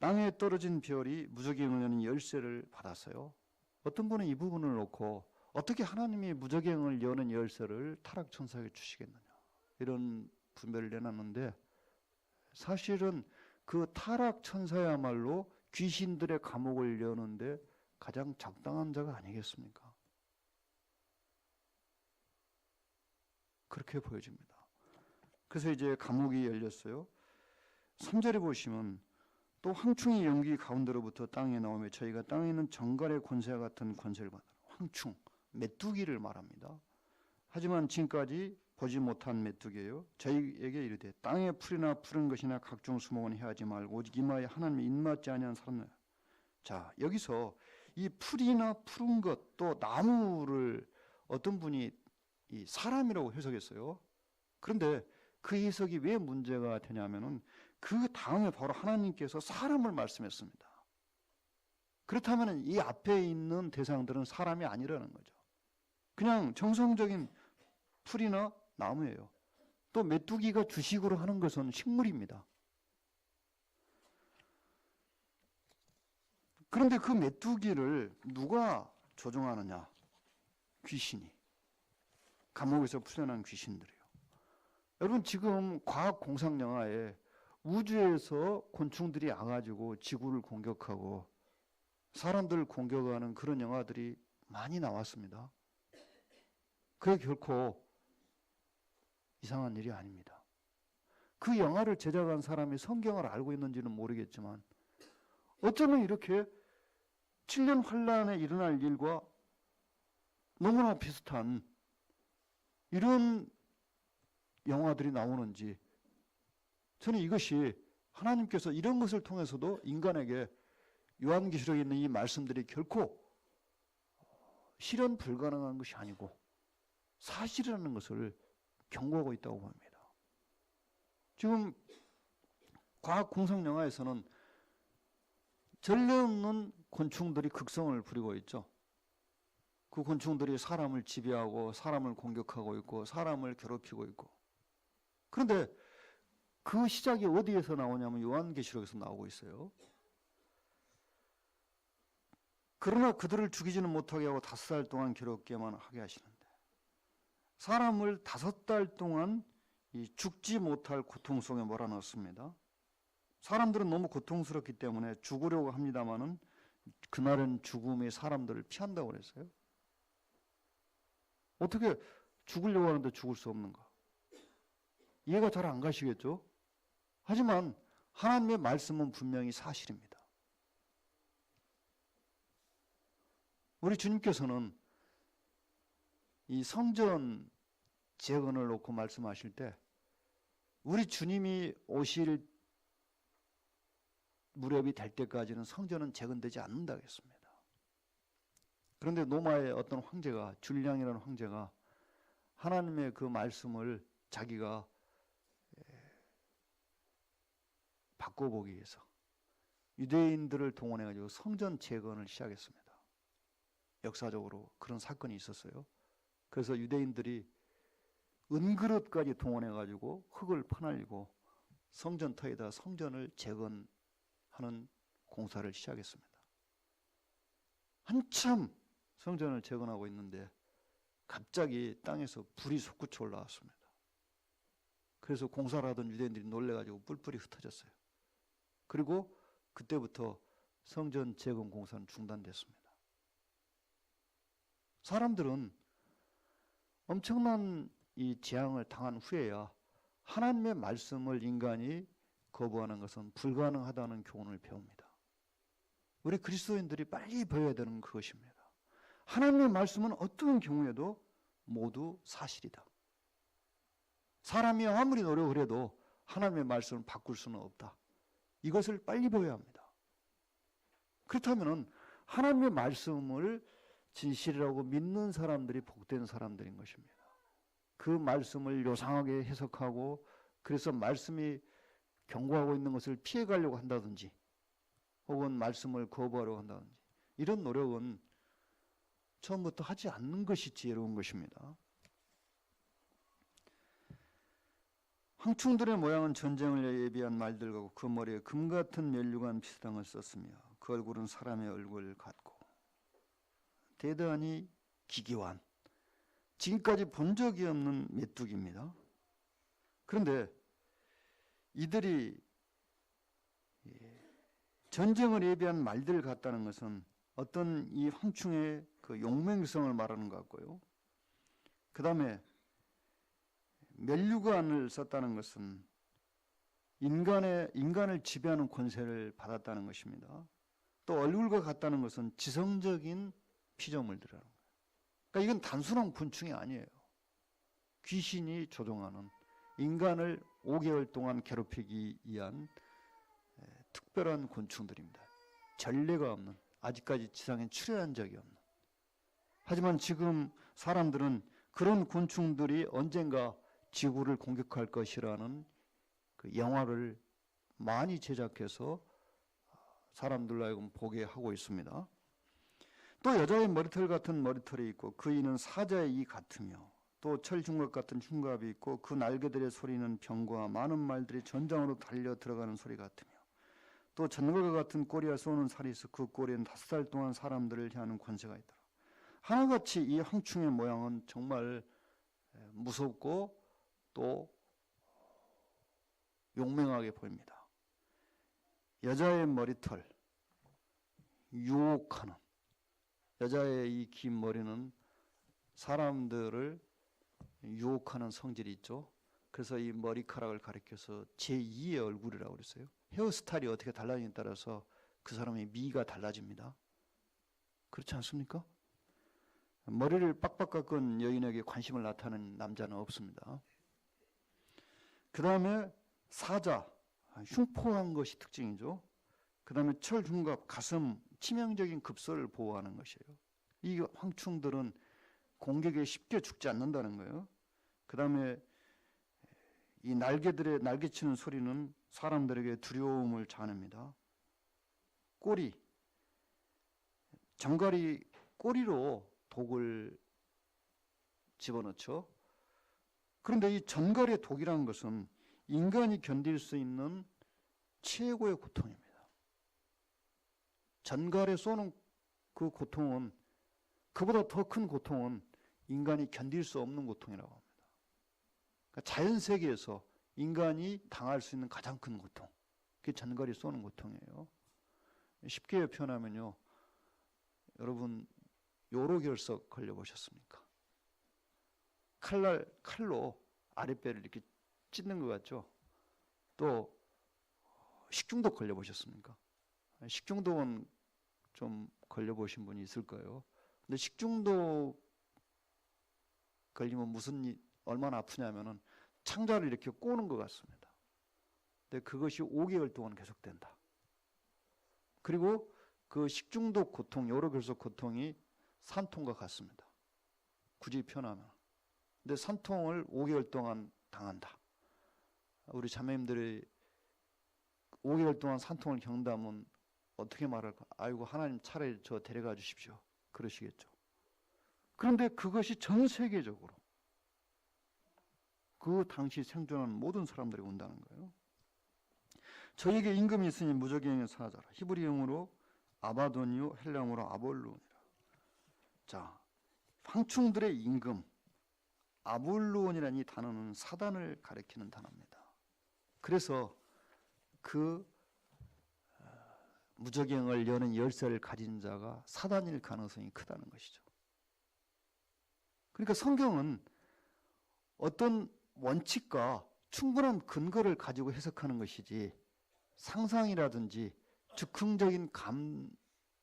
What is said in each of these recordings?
땅에 떨어진 별이 무저갱을 여는 열쇠를 받았어요. 어떤 분은 이 부분을 놓고 어떻게 하나님이 무저갱을 여는 열쇠를 타락천사에게 주시겠느냐, 이런 분별을 내놨는데, 사실은 그 타락천사야말로 귀신들의 감옥을 여는데 가장 적당한 자가 아니겠습니까? 그렇게 보여집니다. 그래서 이제 감옥이 열렸어요. 3절에 보시면 또 황충이 연기 가운데로부터 땅에 나오며 저희가 땅에 있는 정갈의 권세와 같은 권세를 받는, 황충, 메뚜기를 말합니다. 하지만 지금까지 보지 못한 메뚜기예요. 저희에게 이르되 땅의 풀이나 푸른 것이나 각종 수목은 해하지 말고 오직 이마에 하나님의 입맞지 아니한 사람들. 자, 여기서 이 풀이나 푸른 것, 또 나무를 어떤 분이 이 사람이라고 해석했어요. 그런데 그 해석이 왜 문제가 되냐면은 그 다음에 바로 하나님께서 사람을 말씀했습니다. 그렇다면 이 앞에 있는 대상들은 사람이 아니라는 거죠. 그냥 정성적인 풀이나 나무예요. 또 메뚜기가 주식으로 하는 것은 식물입니다. 그런데 그 메뚜기를 누가 조종하느냐? 귀신이. 감옥에서 풀려난 귀신들이에요. 여러분, 지금 과학 공상 영화에 우주에서 곤충들이 와가지고 지구를 공격하고 사람들을 공격하는 그런 영화들이 많이 나왔습니다. 그게 결코 이상한 일이 아닙니다. 그 영화를 제작한 사람이 성경을 알고 있는지는 모르겠지만 어쩌면 이렇게 7년 환란에 일어날 일과 너무나 비슷한 이런 영화들이 나오는지, 저는 이것이 하나님께서 이런 것을 통해서도 인간에게 요한계시록에 있는 이 말씀들이 결코 실현 불가능한 것이 아니고 사실이라는 것을 경고하고 있다고 봅니다. 지금 과학 공상 영화에서는 전례 없는 곤충들이 극성을 부리고 있죠. 그 곤충들이 사람을 지배하고 사람을 공격하고 있고 사람을 괴롭히고 있고. 그런데 그 시작이 어디에서 나오냐면 요한계시록에서 나오고 있어요. 그러나 그들을 죽이지는 못하게 하고 5달 동안 괴롭게만 하게 하시는데, 사람을 5달 동안 이 죽지 못할 고통 속에 몰아넣습니다. 사람들은 너무 고통스럽기 때문에 죽으려고 합니다마는 그날은 죽음이 사람들을 피한다고 그랬어요. 어떻게 죽으려고 하는데 죽을 수 없는가? 이해가 잘 안 가시겠죠? 하지만 하나님의 말씀은 분명히 사실입니다. 우리 주님께서는 이 성전 재건을 놓고 말씀하실 때 우리 주님이 오실 무렵이 될 때까지는 성전은 재건되지 않는다고 했습니다. 그런데 로마의 어떤 황제가, 줄리앙이라는 황제가 하나님의 그 말씀을 자기가 바꿔보기 위해서 유대인들을 동원해가지고 성전 재건을 시작했습니다. 역사적으로 그런 사건이 있었어요. 그래서 유대인들이 은그릇까지 동원해가지고 흙을 퍼날리고 성전터에다 성전을 재건하는 공사를 시작했습니다. 한참 성전을 재건하고 있는데 갑자기 땅에서 불이 솟구쳐 올라왔습니다. 그래서 공사를 하던 유대인들이 놀래가지고 뿔뿔이 흩어졌어요. 그리고 그때부터 성전 재건 공사는 중단됐습니다. 사람들은 엄청난 이 재앙을 당한 후에야 하나님의 말씀을 인간이 거부하는 것은 불가능하다는 교훈을 배웁니다. 우리 그리스도인들이 빨리 배워야 되는 그것입니다. 하나님의 말씀은 어떤 경우에도 모두 사실이다. 사람이 아무리 노력을 해도 하나님의 말씀을 바꿀 수는 없다. 이것을 빨리 배워야 합니다. 그렇다면 하나님의 말씀을 진실이라고 믿는 사람들이 복된 사람들인 것입니다. 그 말씀을 요상하게 해석하고 그래서 말씀이 경고하고 있는 것을 피해가려고 한다든지 혹은 말씀을 거부하려고 한다든지 이런 노력은 처음부터 하지 않는 것이 지혜로운 것입니다. 황충들의 모양은 전쟁을 예비한 말들과 그 머리에 금 같은 면류관 비슷한 걸 썼으며 그 얼굴은 사람의 얼굴 같고 대단히 기괴한, 지금까지 본 적이 없는 메뚜기입니다. 그런데 이들이 전쟁을 예비한 말들 같다는 것은 어떤 이 황충의 그 용맹성을 말하는 것 같고요. 그 다음에 면류관을 썼다는 것은 인간을 지배하는 권세를 받았다는 것입니다. 또 얼굴과 같다는 것은 지성적인 피조물들이라는 거예요. 그러니까 이건 단순한 곤충이 아니에요. 귀신이 조종하는, 인간을 5개월 동안 괴롭히기 위한 특별한 곤충들입니다. 전례가 없는, 아직까지 지상에 출현한 적이 없는. 하지만 지금 사람들은 그런 곤충들이 언젠가 지구를 공격할 것이라는 그 영화를 많이 제작해서 사람들로 하여금 보게 하고 있습니다. 또 여자의 머리털 같은 머리털이 있고 그 이는 사자의 이 같으며 또 철중갑 같은 흉갑이 있고 그 날개들의 소리는 병과 많은 말들이 전장으로 달려 들어가는 소리 같으며 또 전갈과 같은 꼬리와 쏘는 살이 있어 그 꼬리는 5살 동안 사람들을 향하는 권세가 있더라. 하나같이 이 황충의 모양은 정말 무섭고 또 용맹하게 보입니다. 여자의 머리털, 유혹하는, 여자의 이 긴 머리는 사람들을 유혹하는 성질이 있죠. 그래서 이 머리카락을 가리켜서 제2의 얼굴이라고 그랬어요. 헤어스타일이 어떻게 달라지냐에 따라서 그 사람의 미가 달라집니다. 그렇지 않습니까? 머리를 빡빡 깎은 여인에게 관심을 나타내는 남자는 없습니다. 그 다음에 사자, 흉포한 것이 특징이죠. 그 다음에 철중갑, 가슴, 치명적인 급소를 보호하는 것이에요. 이 황충들은 공격에 쉽게 죽지 않는다는 거예요. 그 다음에 이 날개치는 소리는 사람들에게 두려움을 자아냅니다. 꼬리, 정갈이 꼬리로 독을 집어넣죠. 그런데 이 전갈의 독이라는 것은 인간이 견딜 수 있는 최고의 고통입니다. 전갈에 쏘는 그 고통은, 그보다 더 큰 고통은 인간이 견딜 수 없는 고통이라고 합니다. 그러니까 자연 세계에서 인간이 당할 수 있는 가장 큰 고통, 그게 전갈이 쏘는 고통이에요. 쉽게 표현하면요, 여러분 요로결석 걸려보셨습니까? 칼로 아랫배를 이렇게 찢는 것 같죠? 또 식중독 걸려보셨습니까? 식중독은 좀 걸려보신 분이 있을 거예요. 근데 식중독 걸리면 얼마나 아프냐면은 창자를 이렇게 꼬는 것 같습니다. 근데 그것이 5개월 동안 계속된다. 그리고 그 식중독 고통, 요로결석 고통이 산통과 같습니다. 굳이 표현하면. 근데 산통을 5개월 동안 당한다. 우리 자매님들이 5개월 동안 산통을 겪는다면 어떻게 말할까? 아이고, 하나님 차라리 저 데려가 주십시오. 그러시겠죠. 그런데 그것이 전 세계적으로 그 당시 생존한 모든 사람들이 온다는 거예요. 저에게 임금이 있으니 무저갱의 사자라. 히브리어로 아바도니오, 헬라어로 아볼루온이라. 자, 황충들의 임금, 아볼루온이라는 이 단어는 사단을 가리키는 단어입니다. 그래서 그 무저갱을 여는 열쇠를 가진 자가 사단일 가능성이 크다는 것이죠. 그러니까 성경은 어떤 원칙과 충분한 근거를 가지고 해석하는 것이지 상상이라든지 즉흥적인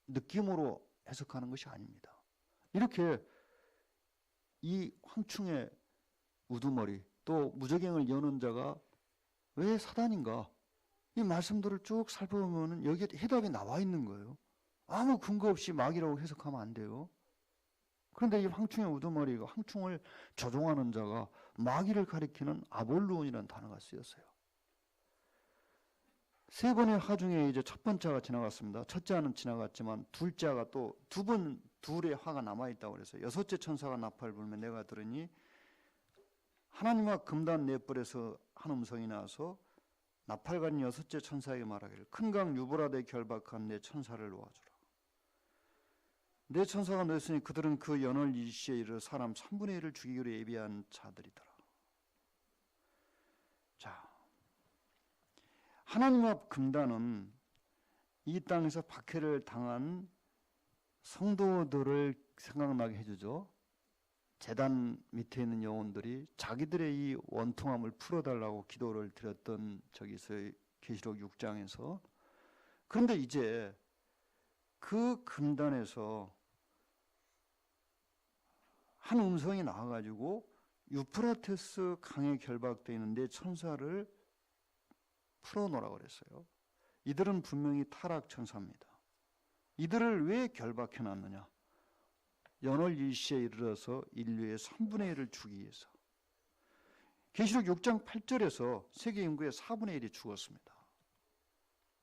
느낌으로 해석하는 것이 아닙니다. 이렇게 이 황충의 우두머리, 또 무저갱을 여는 자가 왜 사단인가? 이 말씀들을 쭉 살펴보면 여기에 해답이 나와 있는 거예요. 아무 근거 없이 마귀라고 해석하면 안 돼요. 그런데 이 황충의 우두머리가, 황충을 조종하는 자가 마귀를 가리키는 아볼루온이라는 단어가 쓰였어요. 3번의 하 중에 이제 첫 번째가 지나갔습니다. 첫째 하는 지나갔지만 둘째 하가 또 둘의 화가 남아있다고 그래서 6째 천사가 나팔을 불면 내가 들으니 하나님과 금단 네 뿔에서 한 음성이 나서 나팔가린 여섯째 천사에게 말하기를 큰 강 유브라데 결박한 내 천사를 놓아주라. 내 천사가 놓였으니 그들은 그 연월 일시에 이르러 사람 3분의 1을 죽이기로 예비한 자들이더라. 자, 하나님과 금단은 이 땅에서 박해를 당한 성도들을 생각나게 해주죠. 제단 밑에 있는 영혼들이 자기들의 이 원통함을 풀어달라고 기도를 드렸던 저기서 계시록 6장에서. 그런데 이제 그 금단에서 한 음성이 나와가지고 유프라테스 강에 결박되어 있는 내 천사를 풀어놓으라고 그랬어요. 이들은 분명히 타락 천사입니다. 이들을 왜 결박해놨느냐? 연월 일시에 이르러서 인류의 3분의 1을 죽이기 위해서. 계시록 6장 8절에서 세계 인구의 4분의 1이 죽었습니다.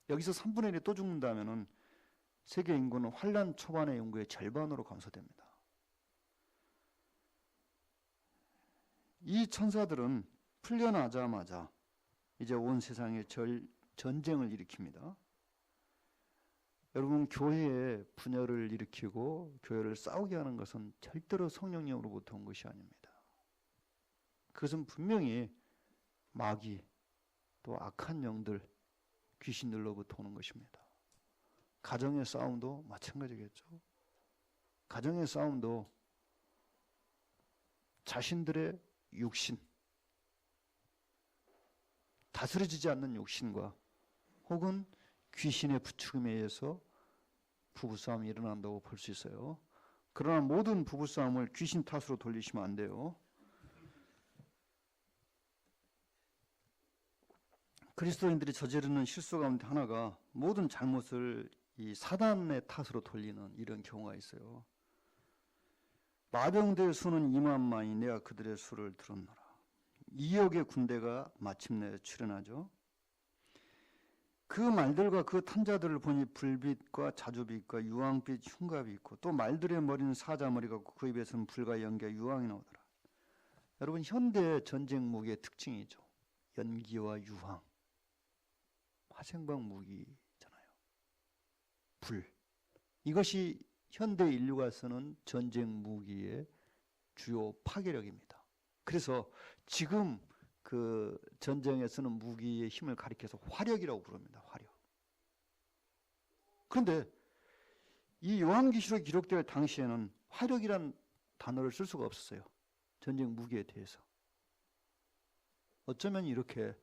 여기서 3분의 1이 또 죽는다면 세계 인구는 환란 초반의 인구의 절반으로 감소됩니다. 이 천사들은 풀려나자마자 이제 온 세상에 전쟁을 일으킵니다. 여러분, 교회에 분열을 일으키고 교회를 싸우게 하는 것은 절대로 성령님으로부터 온 것이 아닙니다. 그것은 분명히 마귀 또 악한 영들, 귀신들로부터 오는 것입니다. 가정의 싸움도 마찬가지겠죠. 가정의 싸움도 자신들의 육신, 다스려지지 않는 육신과 혹은 귀신의 부추김에 의해서 부부싸움이 일어난다고 볼 수 있어요. 그러나 모든 부부싸움을 귀신 탓으로 돌리시면 안 돼요. 그리스도인들이 저지르는 실수 가운데 하나가 모든 잘못을 이 사단의 탓으로 돌리는 이런 경우가 있어요. 마병대의 수는 2만만이 내가 그들의 수를 들었노라. 2억의 군대가 마침내 출현하죠. 그 말들과 그 탄자들을 보니 불빛과 자주빛과 유황빛 흉갑이 있고 또 말들의 머리는 사자머리 같고 그 입에서는 불과 연기와 유황이 나오더라. 여러분, 현대 전쟁 무기의 특징이죠. 연기와 유황. 화생방 무기잖아요. 불. 이것이 현대 인류가 쓰는 전쟁 무기의 주요 파괴력입니다. 그래서 지금 그 전쟁에 쓰는 무기의 힘을 가리켜서 화력이라고 부릅니다. 화력. 그런데 이 요한계시록에 기록될 당시에는 화력이란 단어를 쓸 수가 없었어요. 전쟁 무기에 대해서. 어쩌면 이렇게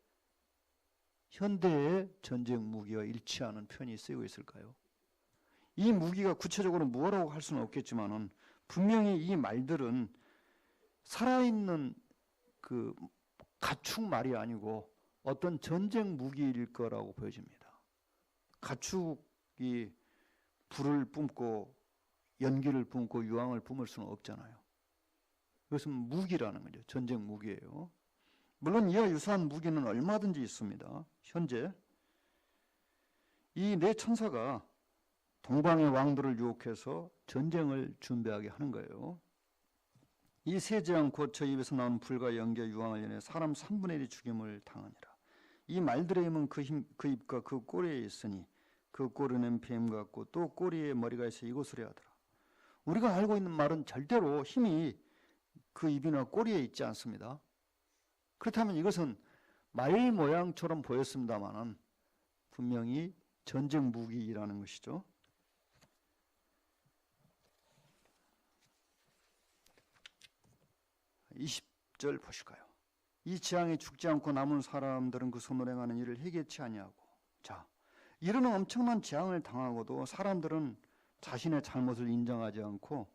현대의 전쟁 무기와 일치하는 표현이 쓰이고 있을까요? 이 무기가 구체적으로 뭐라고 할 수는 없겠지만은 분명히 이 말들은 살아있는 그 가축 말이 아니고 어떤 전쟁 무기일 거라고 보여집니다. 가축이 불을 뿜고 연기를 뿜고 유황을 뿜을 수는 없잖아요. 이것은 무기라는 거죠. 전쟁 무기예요. 물론 이와 유사한 무기는 얼마든지 있습니다. 현재 이 네 천사가 동방의 왕들을 유혹해서 전쟁을 준비하게 하는 거예요. 이 세 재앙 곧 저 입에서 나온 불과 연기와 유황을 인해 사람 3분의 1이 죽임을 당하니라. 이 말들의 힘은 그 입과 그 꼬리에 있으니 그 꼬리는 뱀 같고 또 꼬리에 머리가 있어 이곳으로 하더라. 우리가 알고 있는 말은 절대로 힘이 그 입이나 꼬리에 있지 않습니다. 그렇다면 이것은 말 모양처럼 보였습니다만은 분명히 전쟁 무기라는 것이죠. 20절 보실까요? 이 재앙에 죽지 않고 남은 사람들은 그 손으로 행하는 일을 해결치 아니하고. 자, 이런 엄청난 재앙을 당하고도 사람들은 자신의 잘못을 인정하지 않고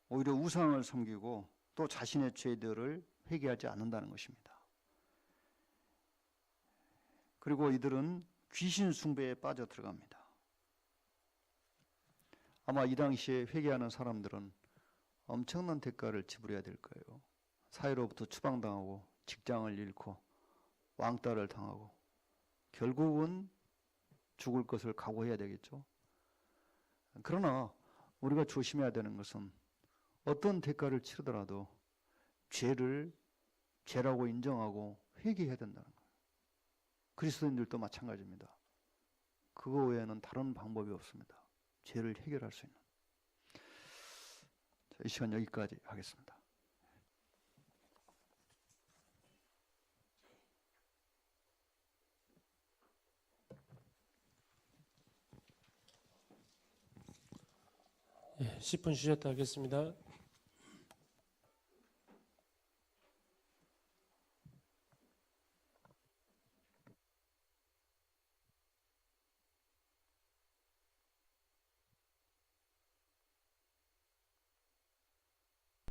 오히려 우상을 섬기고 또 자신의 죄들을 회개하지 않는다는 것입니다. 그리고 이들은 귀신 숭배에 빠져 들어갑니다. 아마 이 당시에 회개하는 사람들은 엄청난 대가를 지불해야 될 거예요. 사회로부터 추방당하고 직장을 잃고 왕따를 당하고 결국은 죽을 것을 각오해야 되겠죠. 그러나 우리가 조심해야 되는 것은 어떤 대가를 치르더라도 죄를 죄라고 인정하고 회개해야 된다는 거예요. 그리스도인들도 마찬가지입니다. 그거 외에는 다른 방법이 없습니다. 죄를 해결할 수 있는. 자, 이 시간 여기까지 하겠습니다. 예, 10분 쉬셨다 하겠습니다.